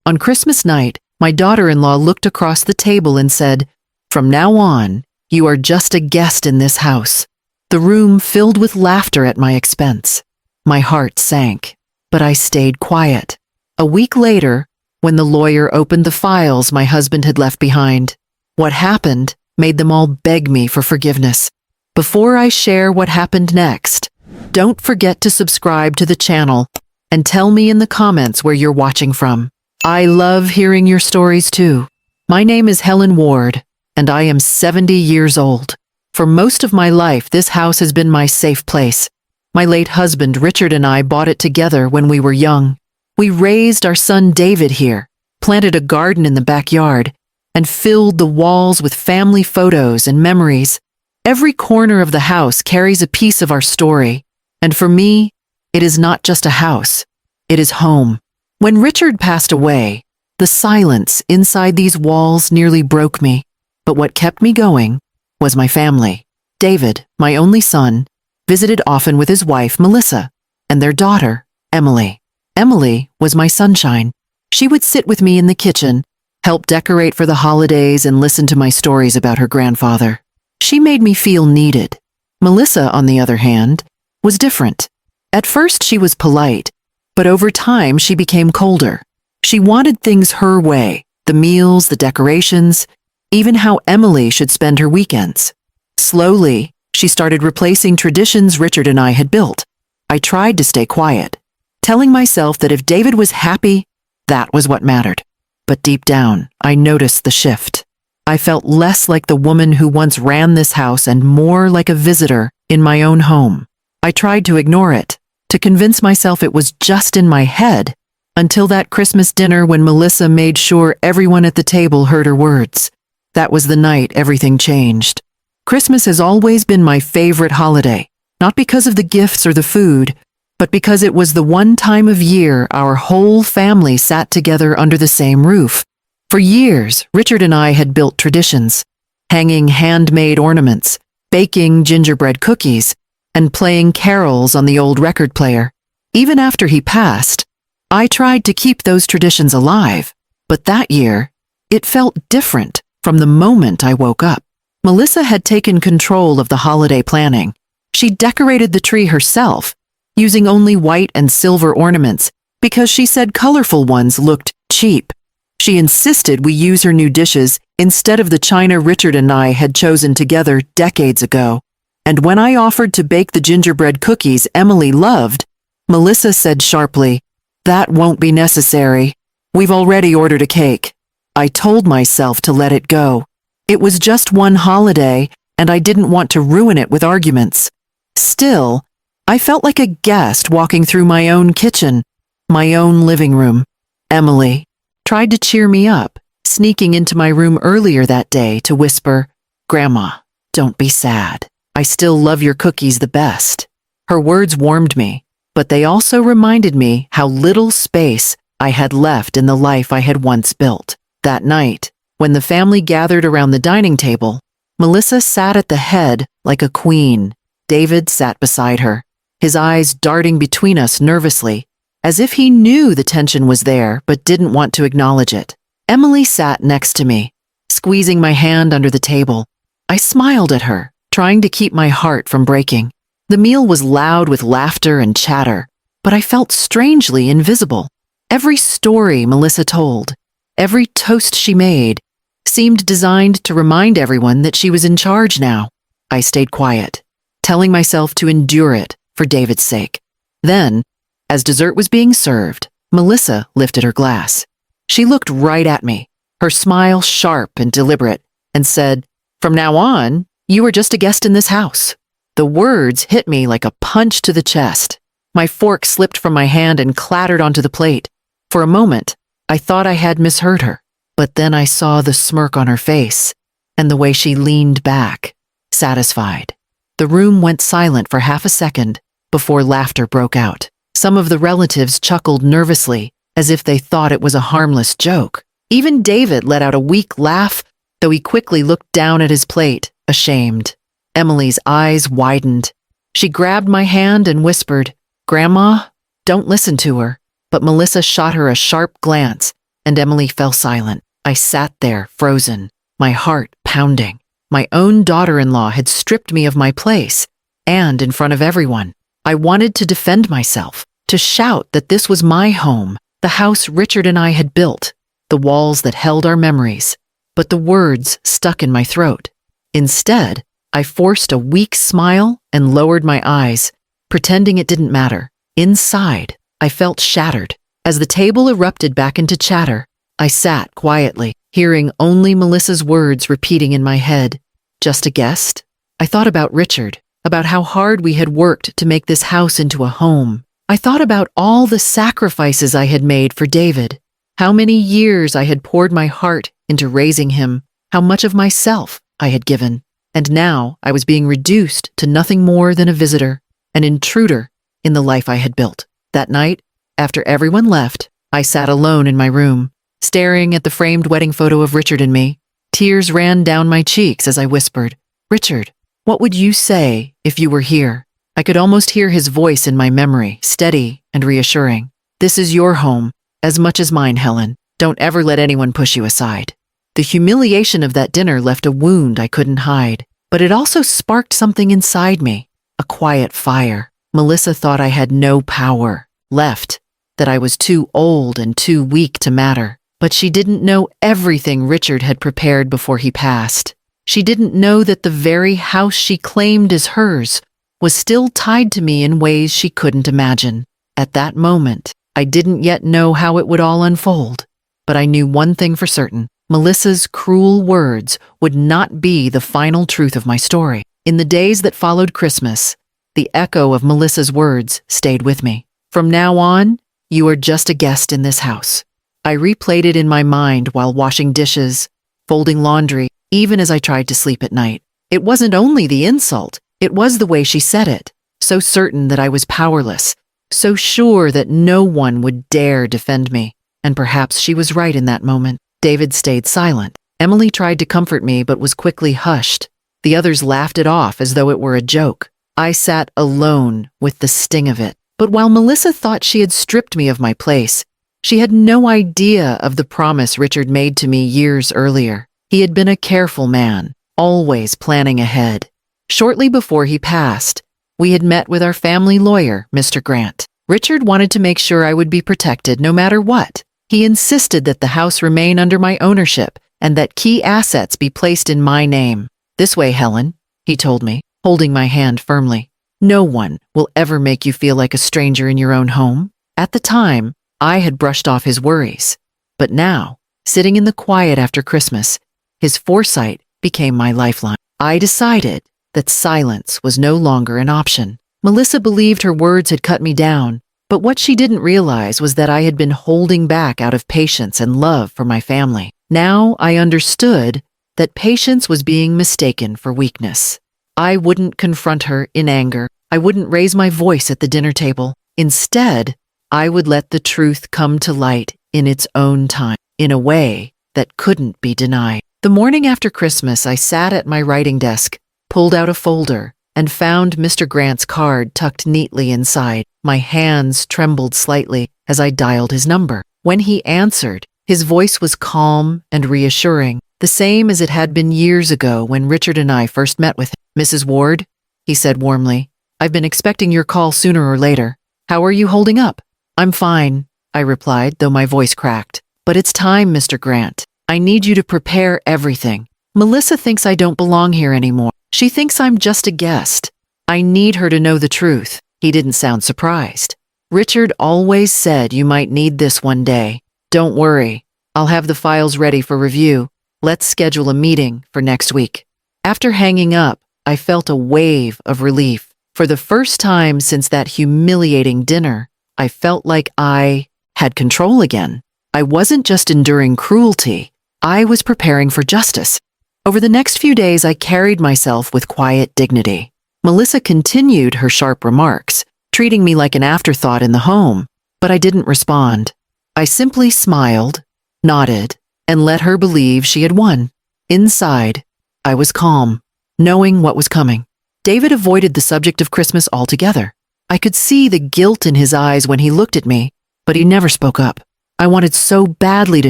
On Christmas night, my daughter-in-law looked across the table and said, "From now on, you are just a guest in this house." The room filled with laughter at my expense. My heart sank, but I stayed quiet. A week later, when the lawyer opened the files my husband had left behind, what happened made them all beg me for forgiveness. Before I share what happened next, don't forget to subscribe to the channel and tell me in the comments where you're watching from. I love hearing your stories too. My name is Helen Ward, and I am 70 years old. For most of my life, this house has been my safe place. My late husband, Richard, and I bought it together when we were young. We raised our son David here, planted a garden in the backyard, and filled the walls with family photos and memories. Every corner of the house carries a piece of our story, and for me, it is not just a house, it is home. When Richard passed away, the silence inside these walls nearly broke me, but what kept me going was my family. David, my only son, visited often with his wife, Melissa, and their daughter, Emily. Emily was my sunshine. She would sit with me in the kitchen, help decorate for the holidays, and listen to my stories about her grandfather. She made me feel needed. Melissa, on the other hand, was different. At first she was polite, but over time she became colder. She wanted things her way, the meals, the decorations, even how Emily should spend her weekends. Slowly, she started replacing traditions Richard and I had built. I tried to stay quiet, telling myself that if David was happy, that was what mattered. But deep down, I noticed the shift. I felt less like the woman who once ran this house and more like a visitor in my own home. I tried to ignore it, to convince myself it was just in my head, until that Christmas dinner when Melissa made sure everyone at the table heard her words. That was the night everything changed. Christmas has always been my favorite holiday, not because of the gifts or the food, but because it was the one time of year our whole family sat together under the same roof. For years, Richard and I had built traditions, hanging handmade ornaments, baking gingerbread cookies, and playing carols on the old record player. Even after he passed, I tried to keep those traditions alive, but that year, it felt different from the moment I woke up. Melissa had taken control of the holiday planning. She decorated the tree herself, using only white and silver ornaments because she said colorful ones looked cheap. She insisted we use her new dishes instead of the china Richard and I had chosen together decades ago. And when I offered to bake the gingerbread cookies Emily loved, Melissa said sharply, "That won't be necessary. We've already ordered a cake." I told myself to let it go. It was just one holiday, and I didn't want to ruin it with arguments. Still, I felt like a guest walking through my own kitchen, my own living room. Emily tried to cheer me up, sneaking into my room earlier that day to whisper, "Grandma, don't be sad. I still love your cookies the best." Her words warmed me, but they also reminded me how little space I had left in the life I had once built. That night, when the family gathered around the dining table, Melissa sat at the head like a queen. David sat beside her, his eyes darting between us nervously, as if he knew the tension was there but didn't want to acknowledge it. Emily sat next to me, squeezing my hand under the table. I smiled at her, trying to keep my heart from breaking. The meal was loud with laughter and chatter, but I felt strangely invisible. Every story Melissa told, every toast she made, seemed designed to remind everyone that she was in charge now. I stayed quiet, telling myself to endure it for David's sake. Then, as dessert was being served, Melissa lifted her glass. She looked right at me, her smile sharp and deliberate, and said, "From now on, you are just a guest in this house." The words hit me like a punch to the chest. My fork slipped from my hand and clattered onto the plate. For a moment, I thought I had misheard her, but then I saw the smirk on her face and the way she leaned back, satisfied. The room went silent for half a second before laughter broke out. Some of the relatives chuckled nervously, as if they thought it was a harmless joke. Even David let out a weak laugh, though he quickly looked down at his plate, ashamed. Emily's eyes widened. She grabbed my hand and whispered, "Grandma, don't listen to her." But Melissa shot her a sharp glance, and Emily fell silent. I sat there, frozen, my heart pounding. My own daughter-in-law had stripped me of my place, and in front of everyone. I wanted to defend myself, to shout that this was my home, the house Richard and I had built, the walls that held our memories. But the words stuck in my throat. Instead, I forced a weak smile and lowered my eyes, pretending it didn't matter. Inside, I felt shattered. As the table erupted back into chatter, I sat quietly, hearing only Melissa's words repeating in my head. Just a guest? I thought about Richard, about how hard we had worked to make this house into a home. I thought about all the sacrifices I had made for David, how many years I had poured my heart into raising him, how much of myself I had given. And now I was being reduced to nothing more than a visitor, an intruder in the life I had built. That night, after everyone left, I sat alone in my room, staring at the framed wedding photo of Richard and me. Tears ran down my cheeks as I whispered, "Richard, what would you say if you were here?" I could almost hear his voice in my memory, steady and reassuring. "This is your home, as much as mine, Helen. Don't ever let anyone push you aside." The humiliation of that dinner left a wound I couldn't hide, but it also sparked something inside me, a quiet fire. Melissa thought I had no power left, that I was too old and too weak to matter. But she didn't know everything Richard had prepared before he passed. She didn't know that the very house she claimed as hers was still tied to me in ways she couldn't imagine. At that moment, I didn't yet know how it would all unfold, but I knew one thing for certain. Melissa's cruel words would not be the final truth of my story. In the days that followed Christmas, the echo of Melissa's words stayed with me. "From now on, you are just a guest in this house." I replayed it in my mind while washing dishes, folding laundry, even as I tried to sleep at night. It wasn't only the insult, it was the way she said it, so certain that I was powerless, so sure that no one would dare defend me. And perhaps she was right in that moment. David stayed silent. Emily tried to comfort me but was quickly hushed. The others laughed it off as though it were a joke. I sat alone with the sting of it. But while Melissa thought she had stripped me of my place, she had no idea of the promise Richard made to me years earlier. He had been a careful man, always planning ahead. Shortly before he passed, we had met with our family lawyer, Mr. Grant. Richard wanted to make sure I would be protected no matter what. He insisted that the house remain under my ownership and that key assets be placed in my name. "This way, Helen," he told me, holding my hand firmly. "No one will ever make you feel like a stranger in your own home." At the time, I had brushed off his worries. But now, sitting in the quiet after Christmas, his foresight became my lifeline. I decided that silence was no longer an option. Melissa believed her words had cut me down, but what she didn't realize was that I had been holding back out of patience and love for my family. Now I understood that patience was being mistaken for weakness. I wouldn't confront her in anger. I wouldn't raise my voice at the dinner table. Instead, I would let the truth come to light in its own time, in a way that couldn't be denied. The morning after Christmas, I sat at my writing desk, pulled out a folder, and found Mr. Grant's card tucked neatly inside. My hands trembled slightly as I dialed his number. When he answered, his voice was calm and reassuring, the same as it had been years ago when Richard and I first met with him. "Mrs. Ward," he said warmly, "I've been expecting your call sooner or later. How are you holding up?" "I'm fine," I replied, though my voice cracked. "But it's time, Mr. Grant. I need you to prepare everything. Melissa thinks I don't belong here anymore. She thinks I'm just a guest. I need her to know the truth." He didn't sound surprised. "Richard always said you might need this one day. Don't worry. I'll have the files ready for review. Let's schedule a meeting for next week." After hanging up, I felt a wave of relief. For the first time since that humiliating dinner, I felt like I had control again. I wasn't just enduring cruelty, I was preparing for justice. Over the next few days, I carried myself with quiet dignity. Melissa continued her sharp remarks, treating me like an afterthought in the home, but I didn't respond. I simply smiled, nodded, and let her believe she had won. Inside, I was calm, knowing what was coming. David avoided the subject of Christmas altogether. I could see the guilt in his eyes when he looked at me, but he never spoke up. I wanted so badly to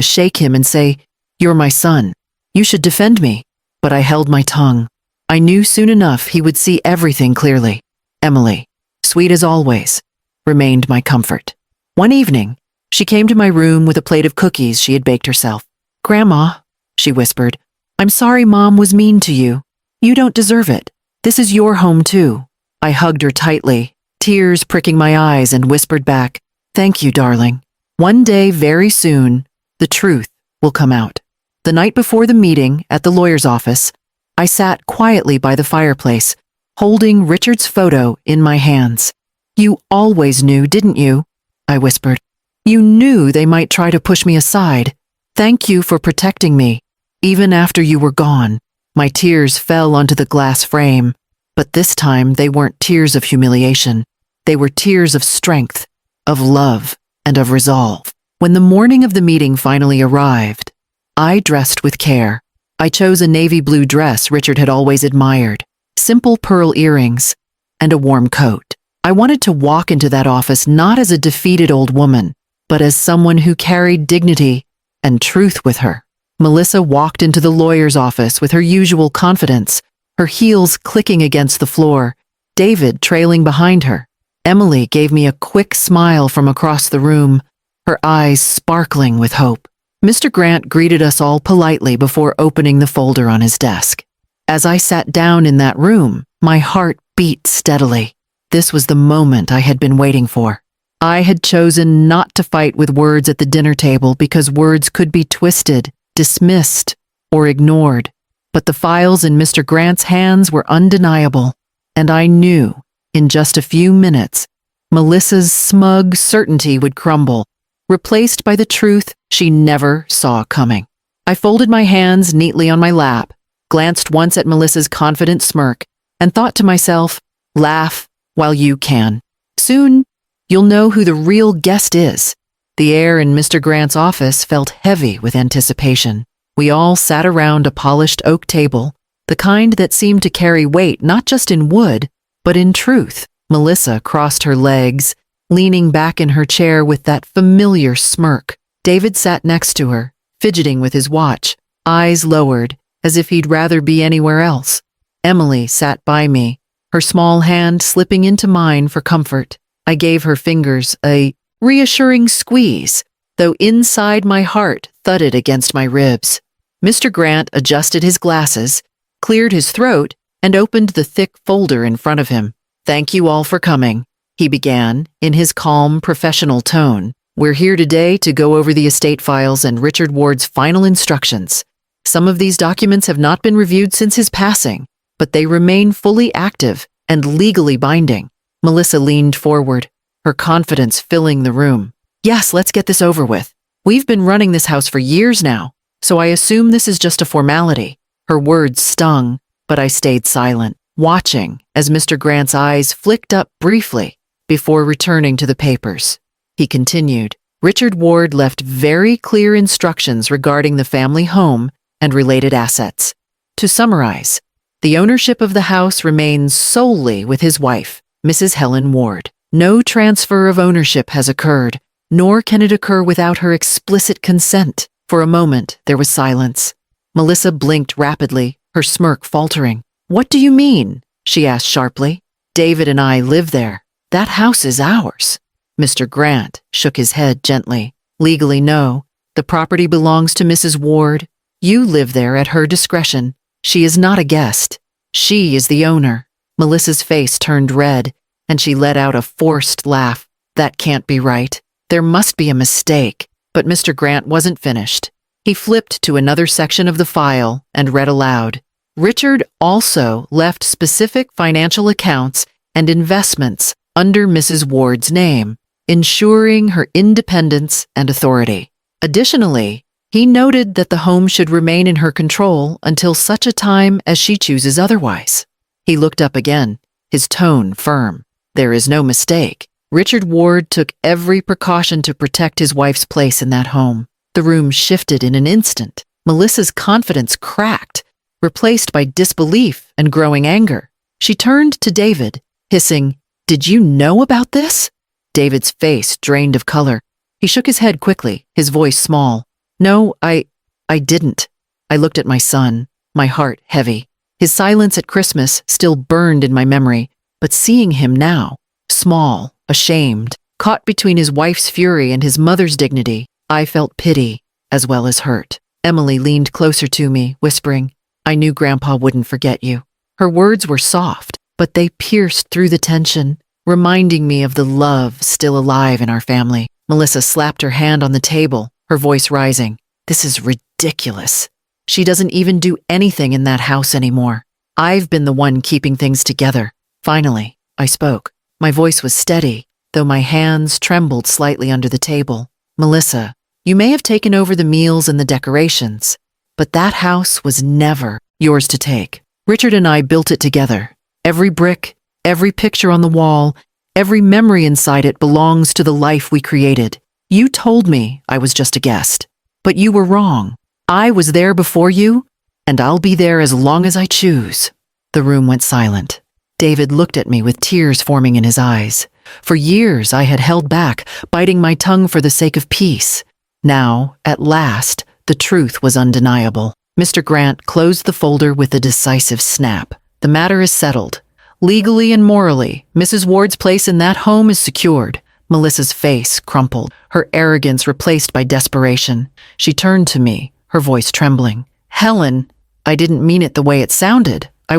shake him and say, "You're my son. You should defend me." But I held my tongue. I knew soon enough he would see everything clearly. Emily, sweet as always, remained my comfort. One evening, she came to my room with a plate of cookies she had baked herself. "Grandma," she whispered, "I'm sorry Mom was mean to you. You don't deserve it. This is your home too." I hugged her tightly, tears pricking my eyes, and whispered back, "Thank you, darling. One day, very soon, the truth will come out." The night before the meeting at the lawyer's office, I sat quietly by the fireplace, holding Richard's photo in my hands. "You always knew, didn't you?" I whispered. "You knew they might try to push me aside. Thank you for protecting me, even after you were gone." My tears fell onto the glass frame, but this time they weren't tears of humiliation. They were tears of strength, of love, and of resolve. When the morning of the meeting finally arrived, I dressed with care. I chose a navy blue dress Richard had always admired, simple pearl earrings, and a warm coat. I wanted to walk into that office not as a defeated old woman, but as someone who carried dignity and truth with her. Melissa walked into the lawyer's office with her usual confidence, her heels clicking against the floor, David trailing behind her. Emily gave me a quick smile from across the room, her eyes sparkling with hope. Mr. Grant greeted us all politely before opening the folder on his desk. As I sat down in that room, my heart beat steadily. This was the moment I had been waiting for. I had chosen not to fight with words at the dinner table because words could be twisted, dismissed, or ignored. But the files in Mr. Grant's hands were undeniable, and I knew, in just a few minutes, Melissa's smug certainty would crumble, replaced by the truth she never saw coming. I folded my hands neatly on my lap, glanced once at Melissa's confident smirk, and thought to myself, laugh while you can. Soon, you'll know who the real guest is. The air in Mr. Grant's office felt heavy with anticipation. We all sat around a polished oak table, the kind that seemed to carry weight not just in wood, but in truth. Melissa crossed her legs, leaning back in her chair with that familiar smirk. David sat next to her, fidgeting with his watch, eyes lowered, as if he'd rather be anywhere else. Emily sat by me, her small hand slipping into mine for comfort. I gave her fingers a reassuring squeeze, though inside my heart thudded against my ribs. Mr. Grant adjusted his glasses, cleared his throat, and opened the thick folder in front of him. "Thank you all for coming," he began, in his calm, professional tone. "We're here today to go over the estate files and Richard Ward's final instructions. Some of these documents have not been reviewed since his passing, but they remain fully active and legally binding." Melissa leaned forward, her confidence filling the room. "Yes, let's get this over with. We've been running this house for years now, so I assume this is just a formality." Her words stung, but I stayed silent, watching as Mr. Grant's eyes flicked up briefly before returning to the papers. He continued, "Richard Ward left very clear instructions regarding the family home and related assets. To summarize, the ownership of the house remains solely with his wife, Mrs. Helen Ward. No transfer of ownership has occurred, nor can it occur without her explicit consent." For a moment, there was silence. Melissa blinked rapidly, her smirk faltering. "What do you mean?" she asked sharply. "David and I live there. That house is ours." Mr. Grant shook his head gently. "Legally, no. The property belongs to Mrs. Ward. You live there at her discretion. She is not a guest. She is the owner." Melissa's face turned red, and she let out a forced laugh. "That can't be right. There must be a mistake." But Mr. Grant wasn't finished. He flipped to another section of the file and read aloud. "Richard also left specific financial accounts and investments under Mrs. Ward's name, ensuring her independence and authority. Additionally, he noted that the home should remain in her control until such a time as she chooses otherwise." He looked up again, his tone firm. "There is no mistake. Richard Ward took every precaution to protect his wife's place in that home." The room shifted in an instant. Melissa's confidence cracked, replaced by disbelief and growing anger. She turned to David, hissing, "Did you know about this?" David's face drained of color. He shook his head quickly, his voice small. No, I didn't. I looked at my son, my heart heavy. His silence at Christmas still burned in my memory, but seeing him now, small, ashamed, caught between his wife's fury and his mother's dignity, I felt pity as well as hurt. Emily leaned closer to me, whispering, I knew Grandpa wouldn't forget you. Her words were soft, but they pierced through the tension, reminding me of the love still alive in our family. Melissa slapped her hand on the table, her voice rising. This is ridiculous. She doesn't even do anything in that house anymore. I've been the one keeping things together. Finally, I spoke. My voice was steady, though my hands trembled slightly under the table. Melissa, you may have taken over the meals and the decorations, but that house was never yours to take. Richard and I built it together. Every brick, every picture on the wall, every memory inside it belongs to the life we created. You told me I was just a guest, but you were wrong. I was there before you, and I'll be there as long as I choose. The room went silent. David looked at me with tears forming in his eyes. For years I had held back, biting my tongue for the sake of peace. Now, at last, the truth was undeniable. Mr. Grant closed the folder with a decisive snap. The matter is settled. Legally and morally, Mrs. Ward's place in that home is secured. Melissa's face crumpled, her arrogance replaced by desperation. She turned to me, her voice trembling. Helen, I didn't mean it the way it sounded. I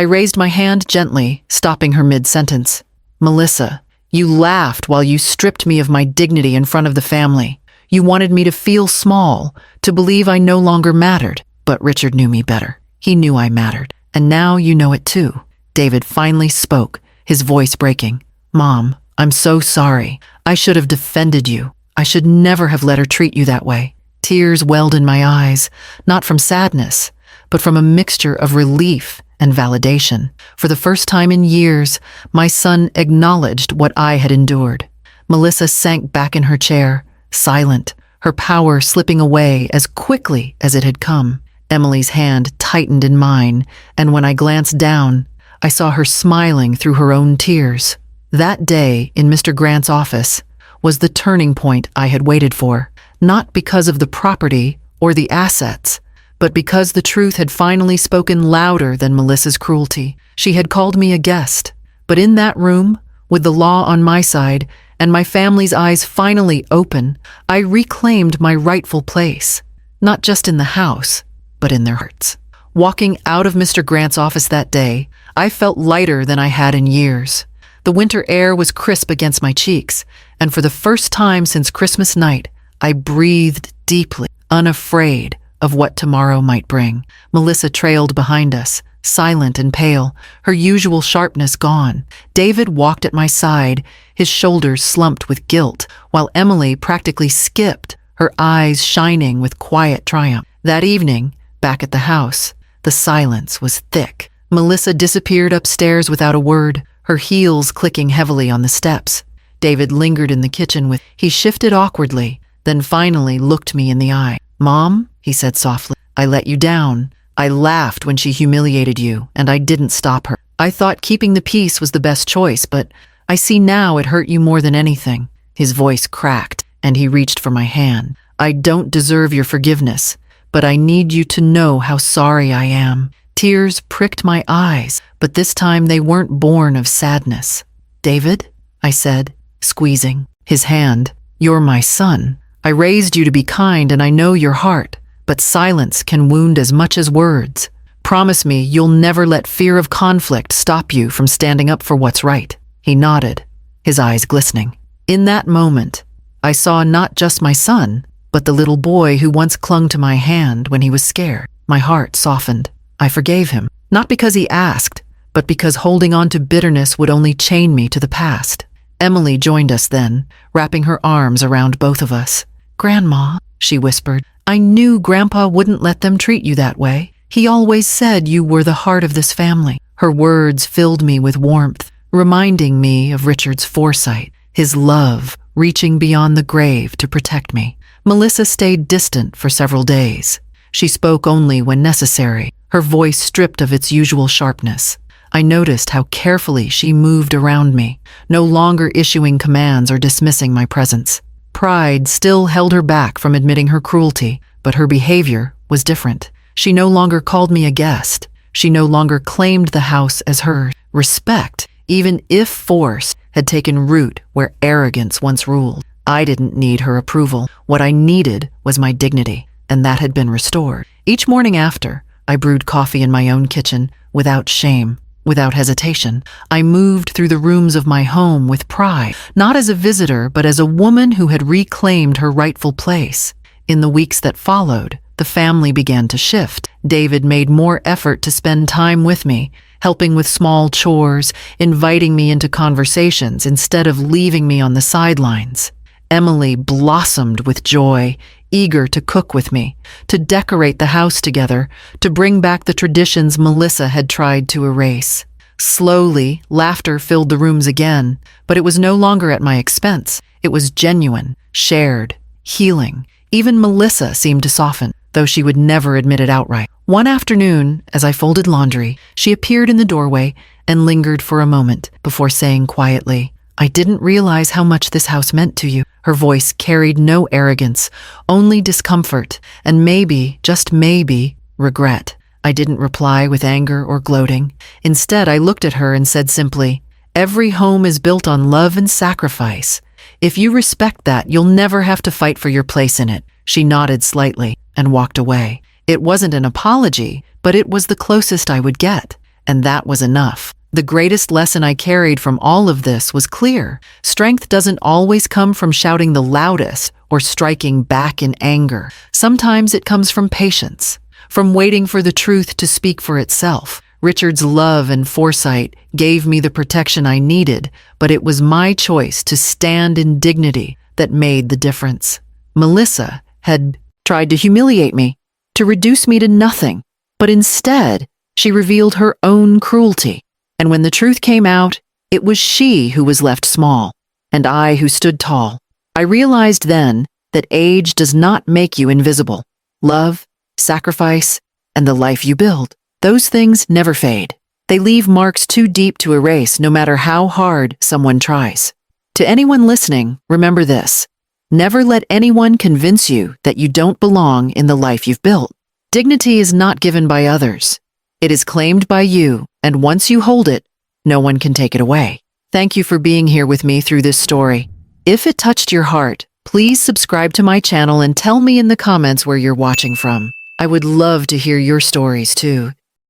raised my hand gently, stopping her mid-sentence. Melissa, you laughed while you stripped me of my dignity in front of the family. You wanted me to feel small, to believe I no longer mattered. But Richard knew me better. He knew I mattered. And now you know it too. David finally spoke, his voice breaking. Mom, I'm so sorry. I should have defended you. I should never have let her treat you that way. Tears welled in my eyes, not from sadness, but from a mixture of relief and validation. For the first time in years, my son acknowledged what I had endured. Melissa sank back in her chair, silent, her power slipping away as quickly as it had come. Emily's hand tightened in mine, and when I glanced down, I saw her smiling through her own tears. That day in Mr. Grant's office was the turning point I had waited for, not because of the property or the assets, but because the truth had finally spoken louder than Melissa's cruelty. She had called me a guest, but in that room, with the law on my side and my family's eyes finally open, I reclaimed my rightful place, not just in the house, but in their hearts. Walking out of Mr. Grant's office that day, I felt lighter than I had in years. The winter air was crisp against my cheeks, and for the first time since Christmas night, I breathed deeply, unafraid of what tomorrow might bring. Melissa trailed behind us, silent and pale, her usual sharpness gone. David walked at my side, his shoulders slumped with guilt, while Emily practically skipped, her eyes shining with quiet triumph. That evening, back at the house, the silence was thick. Melissa disappeared upstairs without a word, her heels clicking heavily on the steps. David lingered in the kitchen he shifted awkwardly, then finally looked me in the eye. Mom, he said softly, I let you down. I laughed when she humiliated you, and I didn't stop her. I thought keeping the peace was the best choice, but I see now it hurt you more than anything. His voice cracked, and he reached for my hand. I don't deserve your forgiveness, but I need you to know how sorry I am. Tears pricked my eyes, but this time they weren't born of sadness. David, I said, squeezing his hand, you're my son. I raised you to be kind, and I know your heart, but silence can wound as much as words. Promise me you'll never let fear of conflict stop you from standing up for what's right. He nodded, his eyes glistening. In that moment, I saw not just my son, but the little boy who once clung to my hand when he was scared. My heart softened. I forgave him, not because he asked, but because holding on to bitterness would only chain me to the past. Emily joined us then, wrapping her arms around both of us. Grandma, she whispered, I knew Grandpa wouldn't let them treat you that way. He always said you were the heart of this family. Her words filled me with warmth, reminding me of Richard's foresight, his love reaching beyond the grave to protect me. Melissa stayed distant for several days. She spoke only when necessary, her voice stripped of its usual sharpness. I noticed how carefully she moved around me, no longer issuing commands or dismissing my presence. Pride still held her back from admitting her cruelty, but her behavior was different. She no longer called me a guest. She no longer claimed the house as hers. Respect, even if force, had taken root where arrogance once ruled. I didn't need her approval. What I needed was my dignity, and that had been restored. Each morning after, I brewed coffee in my own kitchen, without shame, without hesitation. I moved through the rooms of my home with pride, not as a visitor, but as a woman who had reclaimed her rightful place. In the weeks that followed, the family began to shift. David made more effort to spend time with me, helping with small chores, inviting me into conversations instead of leaving me on the sidelines. Emily blossomed with joy, eager to cook with me, to decorate the house together, to bring back the traditions Melissa had tried to erase. Slowly, laughter filled the rooms again, but it was no longer at my expense. It was genuine, shared, healing. Even Melissa seemed to soften, though she would never admit it outright. One afternoon, as I folded laundry, she appeared in the doorway and lingered for a moment before saying quietly, "I didn't realize how much this house meant to you." Her voice carried no arrogance, only discomfort, and maybe, just maybe, regret. I didn't reply with anger or gloating. Instead, I looked at her and said simply, "Every home is built on love and sacrifice. If you respect that, you'll never have to fight for your place in it." She nodded slightly and walked away. It wasn't an apology, but it was the closest I would get, and that was enough. The greatest lesson I carried from all of this was clear. Strength doesn't always come from shouting the loudest or striking back in anger. Sometimes it comes from patience, from waiting for the truth to speak for itself. Richard's love and foresight gave me the protection I needed, but it was my choice to stand in dignity that made the difference. Melissa had tried to humiliate me, to reduce me to nothing, but instead, she revealed her own cruelty. And when the truth came out, it was she who was left small, and I who stood tall. I realized then that age does not make you invisible. Love, sacrifice, and the life you build, those things never fade. They leave marks too deep to erase, no matter how hard someone tries. To anyone listening, remember this. Never let anyone convince you that you don't belong in the life you've built. Dignity is not given by others. It is claimed by you, and once you hold it, no one can take it away. Thank you for being here with me through this story. If it touched your heart, please subscribe to my channel and tell me in the comments where you're watching from. I would love to hear your stories too.